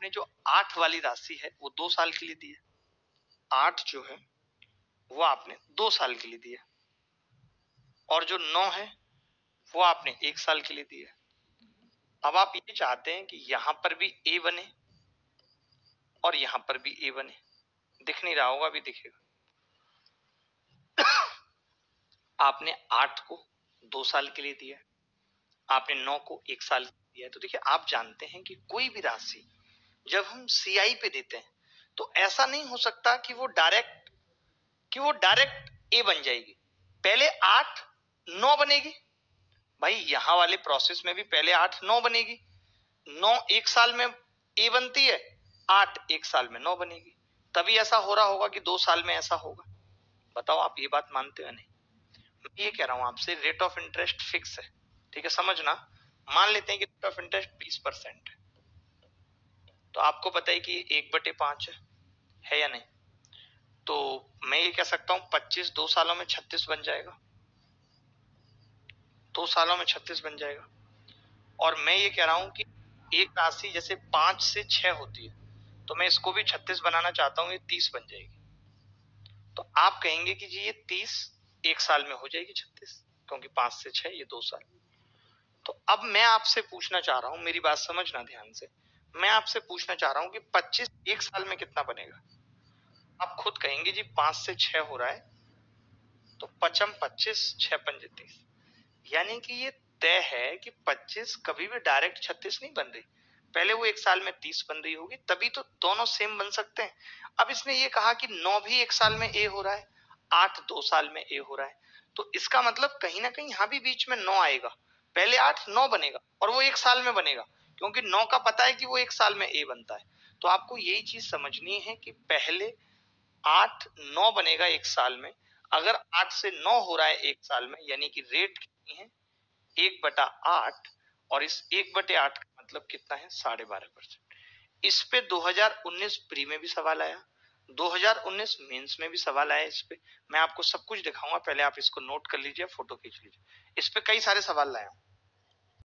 आपने जो 8 वाली राशि है वो 2 साल के लिए दी है। 8 जो है वो आपने 2 साल के लिए दी है, और जो 9 है वो आपने 1 साल के लिए दी है। अब आप ये चाहते हैं कि यहां पर भी ए बने और यहां पर भी ए बने। दिख नहीं रहा होगा, अभी दिखेगा। आपने 8 को 2 साल के लिए दिया है, आपने 9 को 1 साल के लिए दिया है। तो देखिए, आप जानते हैं कि कोई भी राशि जब हम सीआई पे देते हैं तो ऐसा नहीं हो सकता कि वो डायरेक्ट ए बन जाएगी। पहले 8 9 बनेगी। भाई यहां वाले प्रोसेस में भी पहले 8 9 बनेगी। 9 1 साल में ए बनती है, 8 1 साल में 9 बनेगी। तभी ऐसा हो रहा होगा कि 2 साल में ऐसा होगा। बताओ, आप ये बात मानते हो नहीं? मैं ये कह रहा हूं आपसे, रेट ऑफ इंटरेस्ट फिक्स है, ठीक है, समझना। मान लेते हैं कि रेट ऑफ इंटरेस्ट 20% है, तो आपको पता है कि 1/5 है या नहीं? तो मैं ये कह सकता हूं 25 2 सालों में 36 बन जाएगा। 2 सालों में 36 बन जाएगा। और मैं ये कह रहा हूं कि एक राशि जैसे 5 से 6 होती है, तो मैं इसको भी 36 बनाना चाहता हूं, ये 30 बन जाएगी। तो आप कहेंगे कि जी ये 30 1 साल में हो जाएगी 36, क्योंकि 5 से 6 ये 2 साल। तो अब मैं आपसे पूछना चाह रहा हूं, मेरी बात समझना ध्यान से। मैं आपसे पूछना चाह रहा हूं कि 25 1 साल में कितना बनेगा? आप खुद कहेंगे जी 5 से 6 हो रहा है, तो 5 25 6 पंजे 30। यानी कि ये तय है कि 25 कभी भी डायरेक्ट 36 नहीं बन रही, पहले वो 1 साल में 30 बन रही होगी, तभी तो दोनों सेम बन सकते हैं। अब इसने ये कहा कि 9 भी 1 साल में ए हो रहा है, 8 2 साल में ए हो रहा है, तो इसका मतलब कहीं ना कहीं यहां भी बीच में 9 आएगा। पहले 8 9 बनेगा और वो 1 साल में बनेगा, क्योंकि 9 का पता है कि वो 1 साल में ए बनता है। तो आपको यही चीज समझनी है कि पहले 8 9 बनेगा 1 साल में। अगर 8 से 9 हो रहा है 1 साल में, यानी कि रेट कितनी है? 1/8। और इस 1/8 का मतलब कितना है? 12.5%। इस पे 2019 प्री में भी सवाल आया, 2019 मेंस में भी सवाल आया। इस पे मैं आपको सब कुछ दिखाऊंगा, पहले आप इसको नोट कर लीजिए, फोटो खींच लीजिए। इस पे कई सारे सवाल लाया हूं।